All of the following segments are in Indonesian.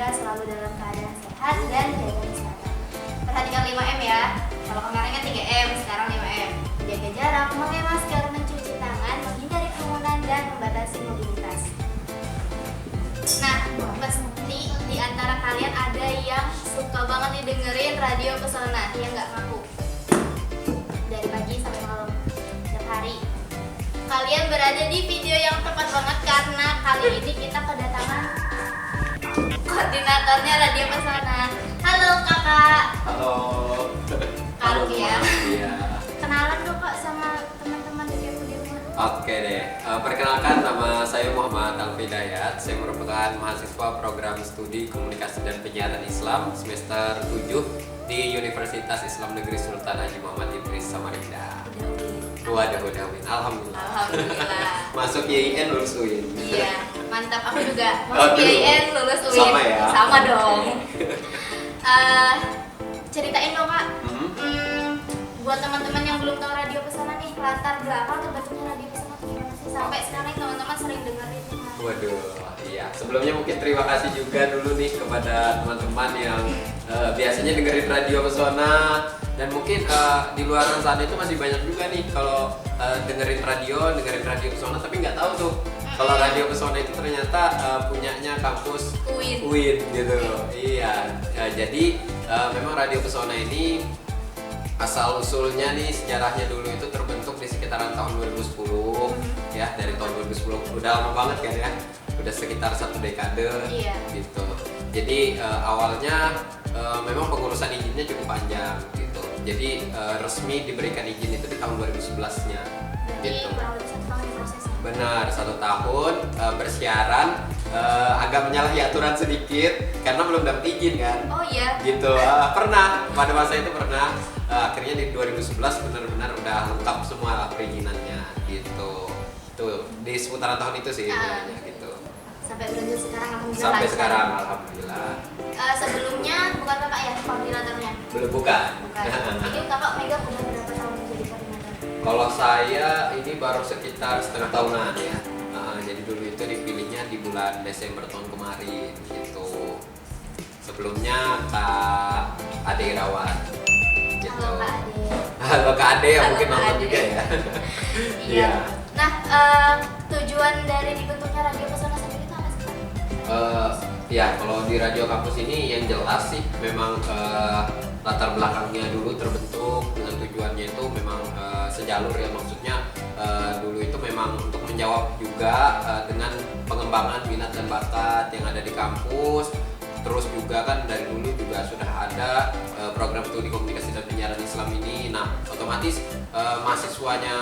semoga selalu dalam keadaan sehat dan jaga kesehatan. Perhatikan 5M ya. Kalau kemarin kan 3M, sekarang 5M. Jaga jarak, memakai masker, mencuci tangan, menghindari kerumunan dan membatasi mobilitas. Nah, pasti di antara kalian ada yang suka banget nih dengerin Radio Pesona, yang nggak ngaku. Dari pagi sampai malam, setiap hari. Kalian berada di video yang tepat banget karena kali ini kita kedatangan koordinatornya Radio Pesona. Halo kakak. Halo. Halo ya. Iya. Kenalan dong kak sama teman-teman di rumah. Oke deh. Perkenalkan, nama saya Muhammad Alfi Dayat. Saya merupakan mahasiswa program studi komunikasi dan penyiaran Islam semester 7 di Universitas Islam Negeri Sultan Haji Muhammad Idris Samarinda. Waduh, alhamdulillah. Alhamdulillah. Masuk YIN lulus UIN. Iya, mantap. Aku juga masuk Aduh. YIN lulus UIN. Sama ya? Sama dong. Ceritain dong kak. Buat teman-teman yang belum tahu Radio Pesona nih, latar belakang terbentuknya Radio Pesona tuh gimana sih? Sampai sekarang teman-teman sering dengerin. Waduh, iya. Sebelumnya mungkin terima kasih juga dulu nih kepada teman-teman yang biasanya dengerin Radio Pesona, dan mungkin di luar sana itu masih banyak juga nih kalau dengerin radio Pesona tapi nggak tahu tuh kalau Radio Pesona itu ternyata punyanya kampus UIN gitu. Iya. Jadi memang Radio Pesona ini asal usulnya nih, sejarahnya dulu itu terbentuk di sekitaran tahun 2010 ya, dari tahun 2010. Udah lama banget kan ya, udah sekitar 1 dekade. Iya. Gitu. Jadi awalnya memang pengurusan izinnya cukup panjang gitu. Jadi resmi diberikan izin itu di tahun 2011-nya. Jadi Gitu. kurang lebih 1 tahun prosesnya. Benar, 1 tahun bersiaran, agak menyalahi aturan sedikit karena belum dapat izin kan. Oh iya. Gitu. Pernah pada masa itu pernah. Akhirnya di 2011 benar-benar udah lengkap semua lah perizinannya gitu. Tuh di seputaran tahun itu sih sebenarnya gitu. Sampai berlanjut sekarang alhamdulillah. Sampai lancar. sekarang alhamdulillah. Sebelumnya bukan kakak ya koordinatornya? Belum, bukan. Bukan. Jadi kakak megang udah berapa tahun menjadi koordinator? Kalau saya ini baru sekitar setengah tahunan ya. Jadi dulu itu dipilihnya di bulan Desember tahun kemarin gitu. Sebelumnya Kak Ade Irawan. Gitu. Halo Kak Ade. Halo Kak Ade yang Halo, mungkin Kak nonton Ade. juga ya. Iya. Nah, tujuan dari dibentuknya Radio Pesona sendiri itu apa sih Kak? Ya kalau di radio kampus ini yang jelas sih memang latar belakangnya dulu terbentuk dengan tujuannya itu memang sejalur ya, maksudnya dulu itu memang untuk menjawab juga dengan pengembangan minat dan bakat yang ada di kampus. Terus juga kan dari dulu juga sudah ada program studi komunikasi dan penyiaran Islam ini. Nah otomatis mahasiswanya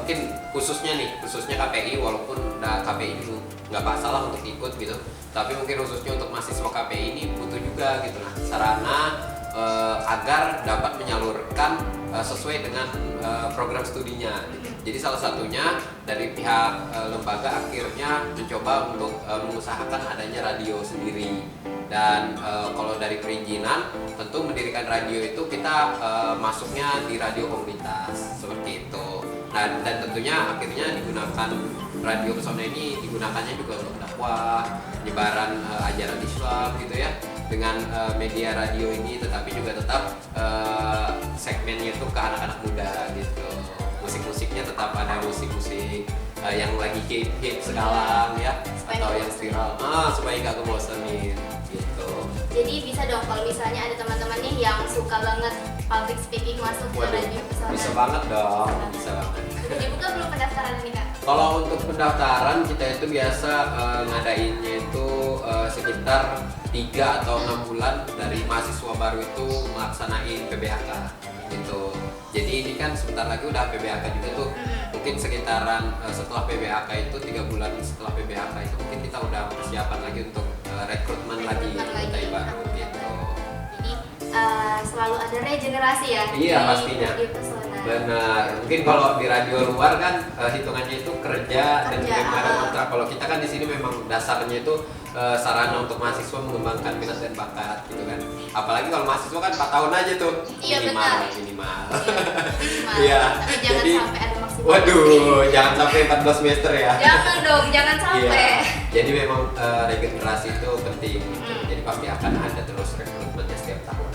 mungkin khususnya KPI, walaupun udah KPI dulu nggak masalah untuk ikut gitu, tapi mungkin khususnya untuk mahasiswa KPI ini butuh juga gitu nah sarana agar dapat menyalurkan sesuai dengan program studinya. Jadi salah satunya dari pihak lembaga akhirnya mencoba untuk mengusahakan adanya radio sendiri. Dan kalau dari perizinan tentu mendirikan radio itu kita masuknya di radio komunitas seperti itu. Nah, dan tentunya akhirnya digunakan Radio Pesona ini digunakannya juga untuk dakwah, penyebaran ajaran Islam gitu ya, dengan media radio ini, tetapi juga tetap segmennya itu ke anak-anak muda gitu. Musik-musiknya tetap ada musik-musik yang lagi hit sekarang ya, atau yang viral, supaya nggak kebosanin gitu. Jadi bisa dong kalau misalnya ada teman-teman nih yang suka banget public speaking masuk ke Waduh, Radio Pesona. bisa banget dong, bisa banget. Udah dibuka belum pendaftaran ini Kak? Kalau untuk pendaftaran kita itu biasa ngadainnya itu sekitar 3 atau 6 bulan dari mahasiswa baru itu melaksanain PBHK gitu. Jadi ini kan sebentar lagi udah PBHK juga tuh. Mungkin sekitaran setelah PBHK itu 3 bulan setelah PBHK itu mungkin kita udah persiapan lagi untuk rekrutmen lagi anggota baru gitu. Jadi selalu ada regenerasi ya. Iya, di pastinya. Radio Pesona. Benar. Mungkin kalau di radio luar kan hitungannya itu kerja dan penyebaran kontrak. Kalau kita kan di sini memang dasarnya itu sarana untuk mahasiswa mengembangkan minat dan bakat gitu kan. Apalagi kalau mahasiswa kan 4 tahun aja tuh. Iya, minimal. minimal. Iya. Tapi jangan Jadi sampai ada maksimal. waduh, jangan sampai 14 semester ya. Jangan dong, jangan sampai. Iya. Jadi memang regenerasi itu penting. Jadi pasti akan ada terus rekrutmennya setiap tahun.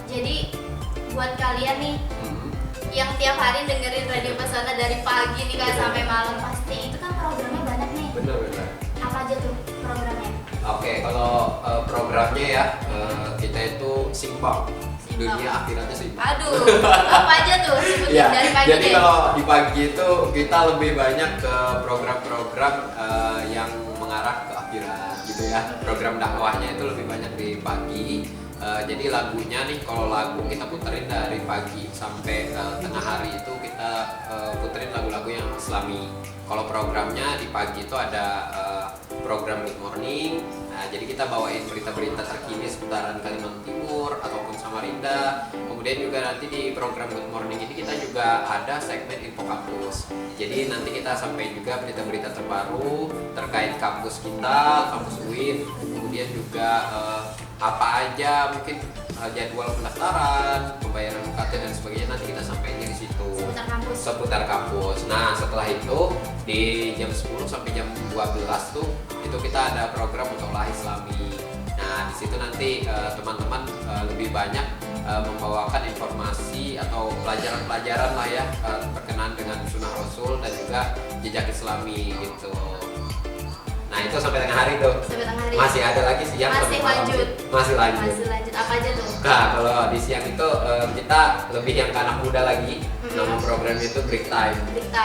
Jadi buat kalian nih yang tiap hari dengerin Radio Pesona dari pagi nih kan sampai malam, pasti itu kan programnya banyak nih. Benar. Apa aja tuh programnya? Oke, kalau programnya ya kita itu simbang. Simbang. Dunia akhiratnya simbang. Aduh, apa aja tuh sebutin Ya, dari pagi jadi deh. kalau di pagi itu kita lebih banyak ke program-program yang mengarah ke akhirat gitu ya. Program dakwahnya itu lebih banyak di pagi. Jadi lagunya nih, kalau lagu kita puterin dari pagi sampai tengah hari itu kita puterin lagu-lagu yang Islami. Kalau programnya di pagi itu ada program Good Morning. Nah, jadi kita bawain berita-berita terkini seputaran Kalimantan Timur ataupun Samarinda. Kemudian juga nanti di program Good Morning ini kita juga ada segmen Info Kampus. Jadi nanti kita sampaikan juga berita-berita terbaru terkait kampus kita, kampus UIN. Kemudian juga apa aja mungkin jadwal pendaftaran, pembayaran UKT dan sebagainya nanti kita sampaikan di situ. Seputar kampus. Nah, setelah itu di jam 10 sampai jam 12 tuh itu kita ada program Mutolaa Islami. Nah, di situ nanti teman-teman lebih banyak membawakan informasi atau pelajaran-pelajaran lah ya berkenaan dengan sunnah Rasul dan juga jejak Islami gitu. Nah, itu sampai tengah hari tuh. Sampai tengah hari. Masih ada lagi siang sampai malam. Masih lanjut. Apa aja tuh? Nah, kalau di siang itu kita lebih yang ke anak muda lagi. Nama programnya itu Break Time.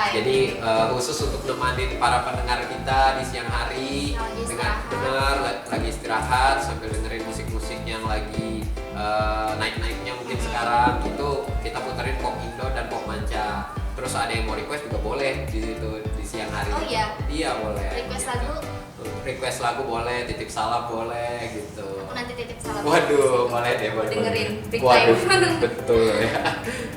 Jadi khusus untuk nemenin para pendengar kita di siang hari dengan benar lagi istirahat sambil dengerin musik-musik yang lagi naik-naiknya mungkin sekarang itu kita puterin pop Indo dan pop manca. Terus ada yang mau request juga boleh di situ di siang hari. Oh iya? Iya boleh. Request lagu boleh, titip salam boleh gitu. Aku nanti titip salam. Waduh, boleh deh buat dengerin Break Waduh, Time. betul ya.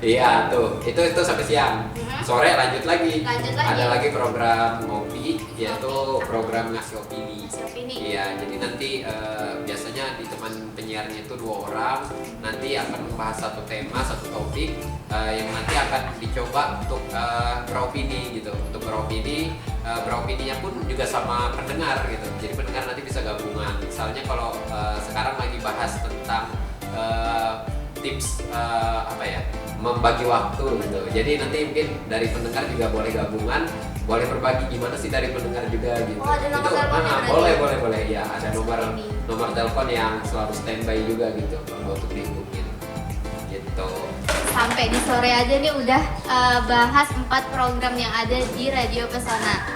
Iya tuh, itu sampai siang. Sore lanjut lagi. Ada lagi program ngopi, yaitu program ngasih opini. Iya, jadi nanti biasanya di teman penyiarnya itu 2 orang, nanti akan membahas satu tema, satu topik yang nanti akan dicoba untuk beropini gitu. Untuk beropininya pun juga sama pendengar gitu. Jadi pendengar nanti bisa gabungan. Misalnya kalau sekarang lagi bahas tentang tips membagi waktu gitu. Jadi nanti mungkin dari pendengar juga boleh gabungan, boleh berbagi gimana sih dari pendengar juga gitu. Oh, ada nomor teleponnya boleh ya. Ada nomor telepon yang selalu standby juga gitu kalau untuk dihubungin gitu. Sampai di sore aja nih udah bahas 4 program yang ada di Radio Pesona.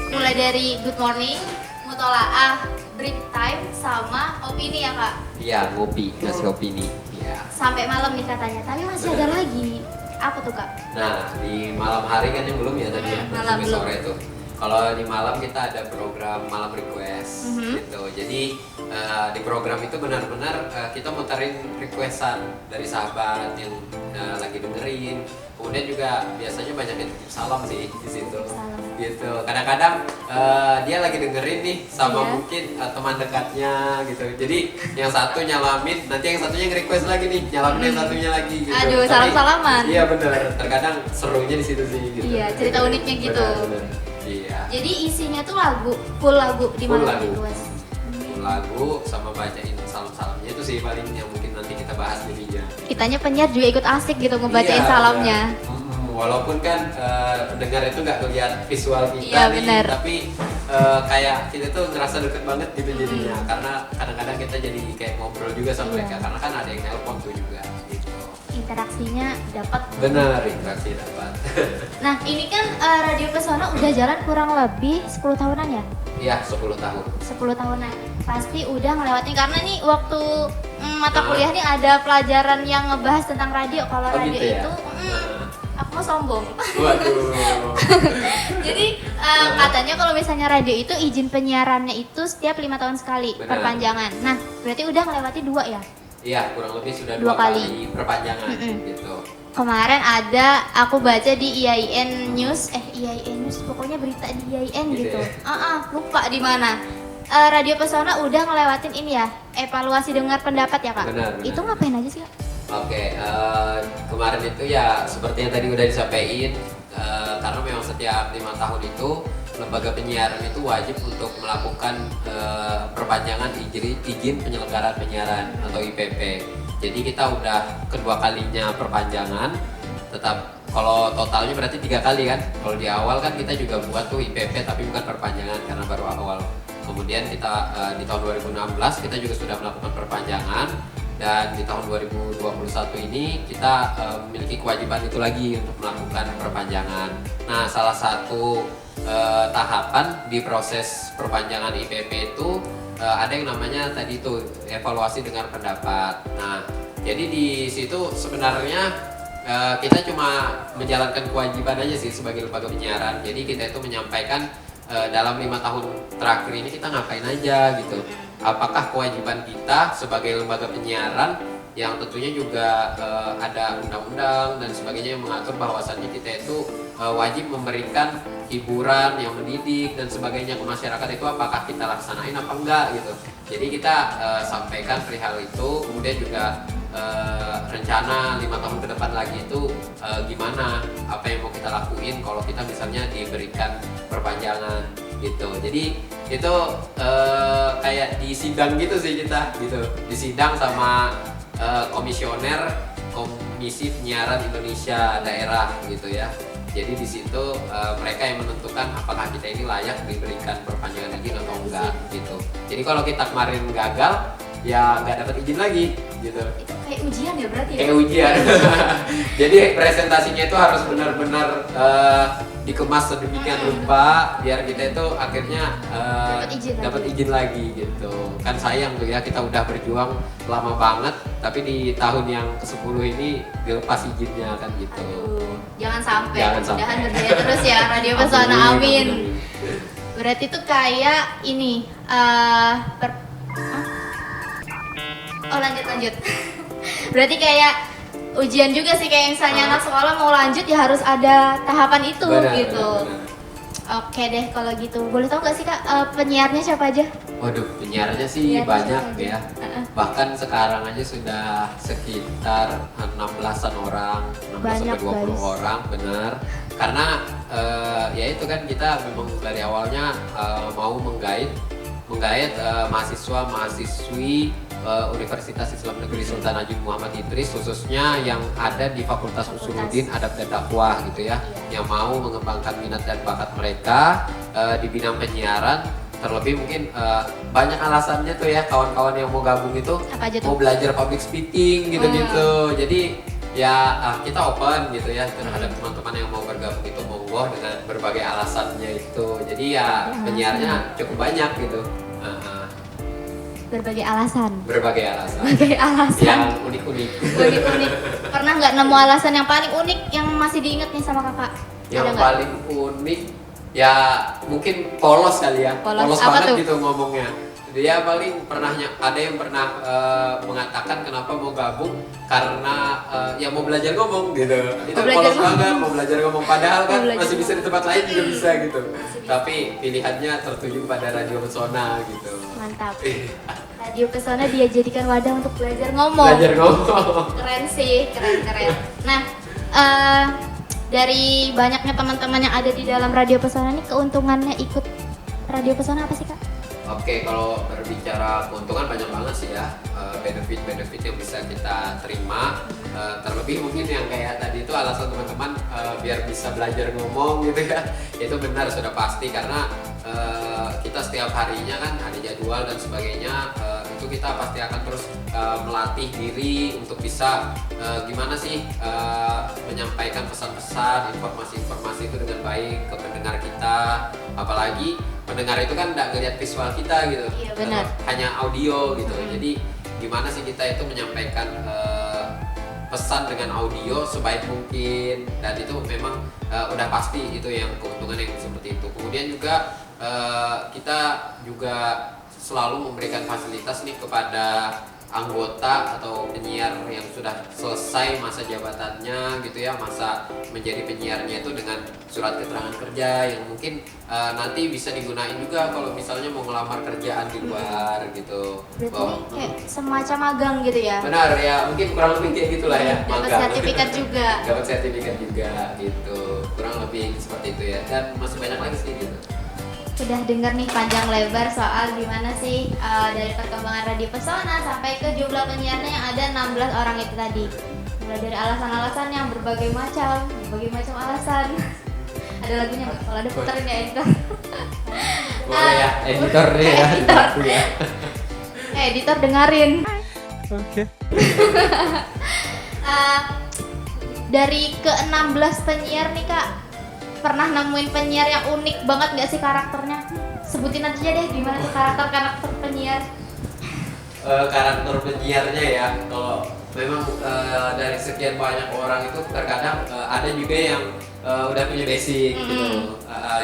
Mulai dari Good Morning, Mutolaah, Break Time, sama opini ya Kak? Iya, ngopi, ngasih opini. Ya. Sampai malam nih katanya, tapi masih ada lagi. Apa tuh Kak? Nah, di malam hari kan yang belum ya tadi ya, malam sampai belum. sore tuh. Kalau di malam kita ada program malam request gitu. Jadi di program itu benar-benar kita muterin requestan dari sahabat yang lagi dengerin. Kemudian juga biasanya banyak yang titip salam sih di situ. Gitu. Kadang-kadang dia lagi dengerin nih sama mungkin teman dekatnya gitu. Jadi yang satu nyalamin, nanti yang satunya nge-request lagi nih, nyalamin yang satunya lagi gitu. Aduh, salam-salaman. Iya benar. Terkadang serunya di situ sih gitu. Iya, cerita uniknya gitu. Benar. Iya. Jadi isinya tuh full lagu di Full malam lagu. request. Full lagu sama bacain salam-salamnya itu sih paling yang mungkin nanti kita bahas jadinya. Kitanya penyiar juga ikut asik gitu ngebacain Iya, salamnya. Walaupun kan pendengar itu nggak lihat visual kita Iya, nih, bener. tapi kayak kita tuh ngerasa deket banget gitu jadinya. Karena kadang-kadang kita jadi kayak ngobrol juga sama mereka karena kan ada yang nelpon tuh juga gitu. Interaksinya dapat. Benar, interaksi dapat. Nah, ini kan Radio Pesona udah jalan kurang lebih 10 tahunan ya? Iya, 10 tahun. 10 tahunan. Pasti udah ngelewatin karena nih waktu mata kuliah nih ada pelajaran yang ngebahas tentang radio. Kalau radio gitu ya? itu aku mau sombong. Waduh. Jadi katanya kalau misalnya radio itu izin penyiarannya itu setiap 5 tahun sekali. Benar. Perpanjangan. Nah, berarti udah ngelewatin 2 ya? Iya, kurang lebih sudah 2 Dua kali. kali perpanjangan gitu. Kemarin ada aku baca di IAIN News, IAIN News pokoknya berita di IAIN gitu. Lupa di mana. Radio Pesona udah ngelewatin ini ya, evaluasi dengar pendapat ya Kak? Benar. Itu ngapain aja sih Kak? Oke, kemarin itu ya seperti yang tadi udah disampaikan, karena memang setiap 5 tahun itu lembaga penyiaran itu wajib untuk melakukan perpanjangan izin penyelenggaraan penyiaran atau IPP. Jadi kita udah kedua kalinya perpanjangan, tetap kalau totalnya berarti 3 kali kan. Kalau di awal kan kita juga buat tuh IPP tapi bukan perpanjangan karena baru awal. Kemudian kita di tahun 2016 kita juga sudah melakukan perpanjangan, dan di tahun 2021 ini kita memiliki kewajiban itu lagi untuk melakukan perpanjangan. Nah, salah satu tahapan di proses perpanjangan IPP itu ada yang namanya tadi itu evaluasi dengar pendapat. Nah, jadi di situ sebenarnya kita cuma menjalankan kewajiban aja sih sebagai lembaga penyiaran. Jadi kita itu menyampaikan dalam 5 tahun terakhir ini kita ngapain aja gitu. Apakah kewajiban kita sebagai lembaga penyiaran yang tentunya juga ada undang-undang dan sebagainya yang mengatur bahwasannya kita itu wajib memberikan hiburan yang mendidik dan sebagainya ke masyarakat, itu apakah kita laksanain apa enggak gitu. Jadi kita sampaikan perihal itu, kemudian juga rencana 5 tahun ke depan lagi itu gimana, apa yang mau kita lakuin kalau kita misalnya diberikan perpanjangan gitu. Jadi itu kayak di sidang gitu sih kita gitu, di sidang sama komisioner Komisi Penyiaran Indonesia daerah gitu ya. Jadi di situ mereka yang menentukan apakah kita ini layak diberikan perpanjangan izin atau enggak gitu. Jadi kalau kita kemarin gagal ya nggak dapat izin lagi gitu. Itu kayak ujian ya berarti ya? Kayak ujian. Jadi presentasinya itu harus benar-benar dikemas sedemikian rupa biar kita itu akhirnya dapat izin lagi gitu. Kan sayang tuh ya, kita udah berjuang lama banget tapi di tahun yang ke-10 ini dilepas izinnya kan gitu. Aduh, jangan sampai. Mudah-mudahan berjaya terus ya Radio Pesona, amin. Berarti itu kayak ini oh lanjut. Berarti kayak ujian juga sih, kayak misalnya anak sekolah mau lanjut ya harus ada tahapan itu gitu. Benar. Oke deh kalau gitu. Boleh tahu nggak sih Kak penyiarnya siapa aja? Waduh, penyiarnya sih banyak ya. Bahkan sekarang aja sudah sekitar 16-an orang, 16-20 orang, benar. Karena ya itu kan kita memang dari awalnya mau menggait mahasiswa-mahasiswi Universitas Islam Negeri Sultan Haji Muhammad Idris, khususnya yang ada di Fakultas Usuluddin Adab dan Dakwah gitu ya, yang mau mengembangkan minat dan bakat mereka di bidang penyiaran. Terlebih mungkin banyak alasannya tuh ya, kawan-kawan yang mau gabung itu mau belajar public speaking gitu-gitu. Jadi ya kita open gitu ya terhadap teman-teman yang mau bergabung itu, monggo dengan berbagai alasannya itu. Jadi ya penyiarnya cukup banyak gitu. Berbagai alasan yang unik-unik. Pernah nggak nemu alasan yang paling unik yang masih diingat nih sama kakak? Yang paling unik ya mungkin polos kali ya, polos banget tuh? Gitu ngomongnya. Dia paling ada yang pernah mengatakan kenapa mau gabung karena ya mau belajar ngomong gitu. Itu polos banget, mau belajar ngomong, padahal kan masih bisa di tempat lain juga bisa gitu. Tapi pilihannya tertuju pada Radio Pesona gitu. Mantap. Radio Pesona dia jadikan wadah untuk belajar ngomong. Keren sih, keren. Nah, dari banyaknya teman-teman yang ada di dalam Radio Pesona ini, keuntungannya ikut Radio Pesona apa sih Kak? Oke, kalau berbicara keuntungan banyak banget sih ya, benefit-benefit yang bisa kita terima. Terlebih mungkin yang kayak tadi itu alasan teman-teman biar bisa belajar ngomong gitu ya, itu benar sudah pasti karena kita setiap harinya kan ada jadwal dan sebagainya, itu kita pasti akan terus melatih diri untuk bisa gimana sih menyampaikan pesan-pesan, informasi-informasi itu dengan baik ke pendengar kita. Apalagi pendengar itu kan nggak ngeliat visual kita gitu, iya, benar. Hanya audio gitu. Jadi gimana sih kita itu menyampaikan pesan dengan audio sebaik mungkin, dan itu memang udah pasti itu yang keuntungan yang seperti itu. Kemudian juga kita juga selalu memberikan fasilitas nih kepada anggota atau penyiar yang sudah selesai masa jabatannya gitu ya, masa menjadi penyiarnya itu dengan surat keterangan kerja yang mungkin nanti bisa digunain juga kalau misalnya mau ngelamar kerjaan di luar gitu. Berarti kayak semacam magang gitu ya? Benar ya, mungkin kurang lebih kayak gitulah ya. Dapat sertifikat juga. Dapat sertifikat juga gitu, kurang lebih seperti itu ya. Dan masih banyak lagi sih gitu. udah denger nih panjang lebar soal gimana sih dari perkembangan Radio Pesona sampai ke jumlah penyiarnya yang ada 16 orang itu tadi. Mulai dari alasan-alasan yang berbagai macam alasan. Ada lagunya nggak? Kalau ada puterin ya editor. Boleh ya, editor nih ya. Editor. Gitu ya. Editor dengerin. Oke. Dari ke-16 penyiar nih Kak, pernah nemuin penyiar yang unik banget nggak sih karakternya? Sebutin aja deh gimana tuh karakter penyiar. Karakter penyiarnya ya, kalau memang dari sekian banyak orang itu terkadang ada juga yang udah punya basic gitu.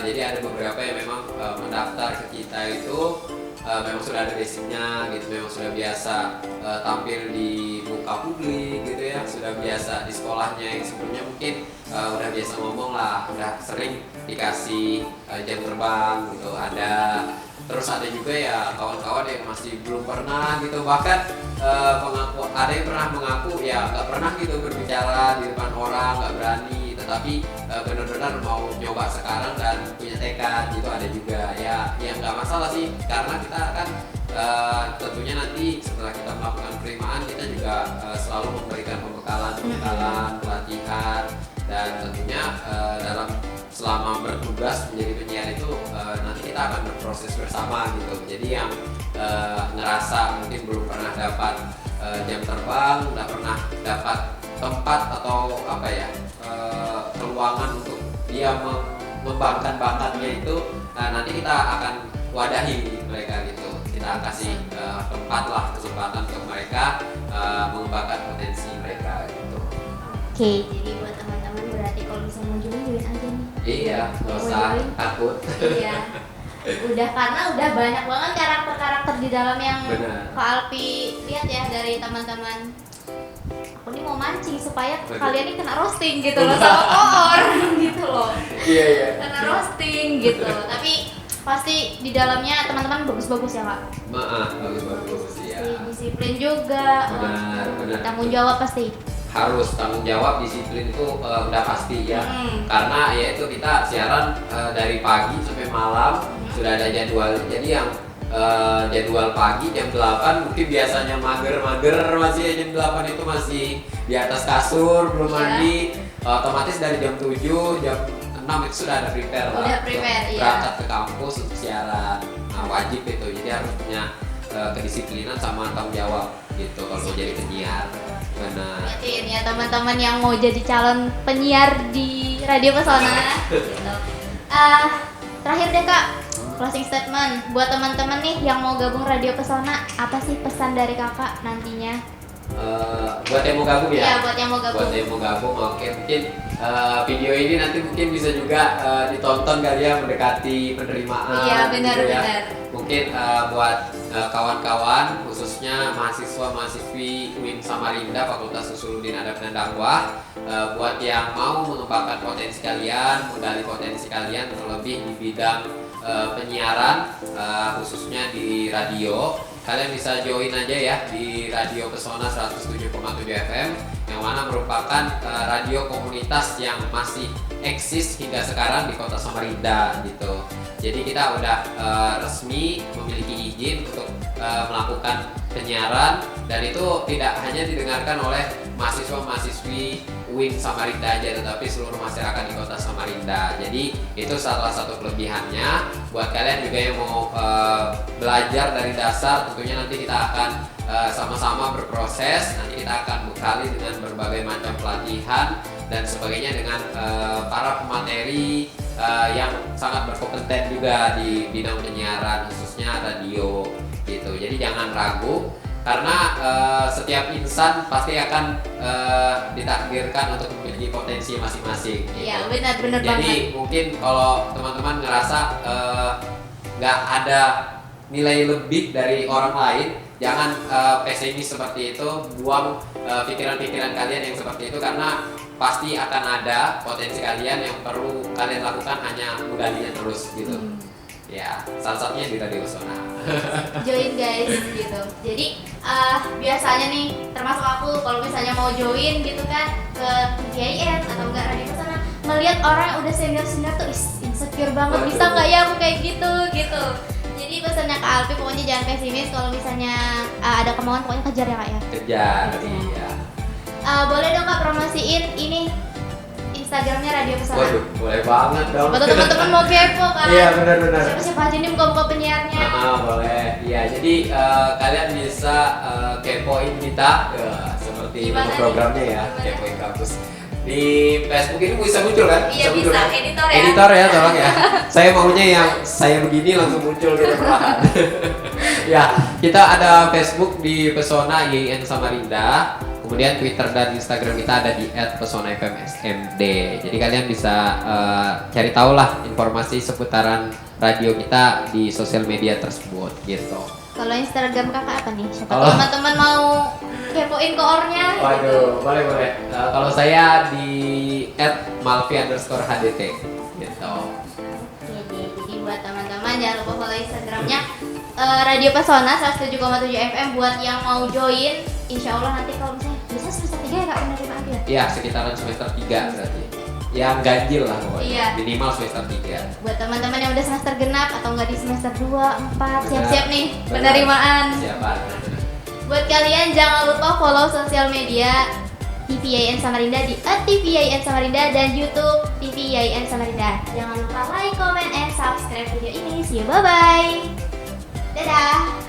Jadi ada beberapa yang memang mendaftar ke kita itu memang sudah ada basicnya gitu, memang sudah biasa tampil di muka publik gitu ya, sudah biasa di sekolahnya yang sebelumnya mungkin udah biasa ngomong lah, udah sering dikasih jam terbang gitu ada. Terus ada juga ya kawan-kawan yang masih belum pernah gitu, bahkan ada yang pernah mengaku ya nggak pernah gitu berbicara di depan orang, nggak berani, tetapi benar-benar mau nyoba sekarang dan punya tekad gitu, ada juga ya, yang nggak masalah sih, karena kita kan tentunya nanti setelah kita melakukan penerimaan kita juga selalu memberikan pembekalan, pelatihan, dan tentunya dalam selama bertugas menjadi penyiar itu nanti kita akan berproses bersama gitu. Jadi yang ngerasa mungkin belum pernah dapat jam terbang, nggak pernah dapat tempat atau apa ya peluangan untuk dia mengembangkan bakatnya itu, nanti kita akan wadahi mereka gitu. Kita kasih tempat lah, kesempatan untuk mereka mengembangkan potensi mereka gitu. Oke, jadi buat teman-teman berarti kalau bisa mau join aja nih. Iya, nggak usah takut. Iya. Karena udah banyak banget karakter-karakter di dalam yang Benar. Kak Alpi lihat ya dari teman-teman. Aku nih mau mancing supaya Benar. kalian ini kena roasting gitu loh sama Koor gitu loh. Iya. Kena roasting gitu. Tapi pasti di dalamnya teman-teman bagus-bagus ya Kak. Bagus ya. Disiplin juga. Benar. Tanggung jawab pasti. Harus tanggung jawab, disiplin itu udah pasti ya. Karena ya itu kita siaran dari pagi sampai malam sudah ada jadwal. Jadi yang jadwal pagi jam 8 mungkin biasanya mager masih jam 8 itu masih di atas kasur belum mandi, otomatis dari jam 7 jam 6 itu sudah ada prepare lah. Berangkat ke kampus untuk siaran. Nah, wajib itu. Jadi harus punya kedisiplinan sama tanggung jawab gitu kalau mau jadi penyiar. Benar. Berarti ini ya teman-teman yang mau jadi calon penyiar di Radio Pesona gitu. Terakhir deh Kak, closing statement buat teman-teman nih yang mau gabung Radio Pesona, apa sih pesan dari Kakak nantinya? Buat yang mau gabung ya? Iya, buat yang mau gabung. Buat yang mau gabung, oke, mungkin video ini nanti mungkin bisa juga ditonton kali ya mendekati penerimaan. Iya, benar. Mungkin buat kawan-kawan khususnya mahasiswa-mahasiswi UIN Samarinda Fakultas Usuluddin Adab dan Dakwah, buat yang mau mengembangkan potensi kalian, menggali potensi kalian terlebih di bidang penyiaran, khususnya di radio, kalian bisa join aja ya di Radio Pesona 107,7 FM yang mana merupakan radio komunitas yang masih eksis hingga sekarang di Kota Samarinda gitu. Jadi kita udah resmi memiliki izin untuk melakukan penyiaran, dan itu tidak hanya didengarkan oleh mahasiswa-mahasiswi UIN Samarinda aja, tetapi seluruh masyarakat di Kota Samarinda. Jadi itu salah satu kelebihannya. Buat kalian juga yang mau belajar dari dasar, tentunya nanti kita akan sama-sama berproses. Nanti kita akan bekali dengan berbagai macam pelatihan dan sebagainya dengan para pemateri yang sangat berkompeten juga di bidang penyiaran, khususnya radio gitu. Jadi jangan ragu, karena setiap insan pasti akan ditakdirkan untuk memiliki potensi masing-masing gitu. Iya, benar Jadi banget. mungkin kalau teman-teman ngerasa nggak ada nilai lebih dari orang lain, jangan pesimis seperti itu. Buang pikiran-pikiran kalian yang seperti itu, karena pasti akan ada potensi kalian yang perlu kalian lakukan, hanya menggali terus gitu. Ya, salah satunya di Radio Pesona. Join guys gitu. Jadi biasanya nih termasuk aku kalau misalnya mau join gitu kan ke VIN atau enggak Radio Pesona, melihat orang yang udah senior tuh insecure banget, bisa Waduh. nggak ya aku kayak gitu gitu. Jadi pesannya Kak Alfi pokoknya jangan pesimis, kalau misalnya ada kemauan pokoknya kejar ya Kak ya. Kejar, Gitu. iya. Boleh dong Kak promosiin ini Instagramnya Radio Pesona. Waduh, boleh banget dong. Buat teman-teman mau kepo kan. Iya, benar-benar. Siapa-siapa aja nih buka-buka penyiarnya. Boleh. Iya, jadi kalian bisa kepoin kita seperti Gimana nama nih? programnya ya, Gimana? kepoin kampus. Di Facebook ini bisa muncul kan? Iya, muncul bisa. kan? Editor ya. Editor ya, tolong ya. Saya maunya yang saya begini langsung muncul gitu perlahan. Ya, kita ada Facebook di Pesona IAIN Samarinda. Kemudian Twitter dan Instagram kita ada di @pesonafmsmd. Jadi kalian bisa cari tahu lah informasi seputaran radio kita di sosial media tersebut gitu. Kalau Instagram Kakak apa nih? Siapa Kalau- teman-teman mau kepoin koornya? Waduh, boleh. Kalau saya di @malvi_hdt gitu. Oke deh, jadi buat teman-teman jangan lupa follow Instagramnya Radio Pesona 107,7 FM buat yang mau join. Insya Allah nanti kalau misalnya bisa semester 3 ya Kak penerimaan ya? Ya, sekitaran semester 3 berarti. Yang ganjil lah pokoknya. Iya. Minimal semester 3. Buat teman-teman yang udah semester genap atau nggak di semester 2, 4, Benar. siap-siap nih Benar. penerimaan. Siapa? Buat kalian jangan lupa follow sosial media TV IAIN Samarinda di @TV IAIN Samarinda dan YouTube TV IAIN Samarinda. Jangan lupa like, comment, and subscribe video ini. See you, bye-bye. Dadah.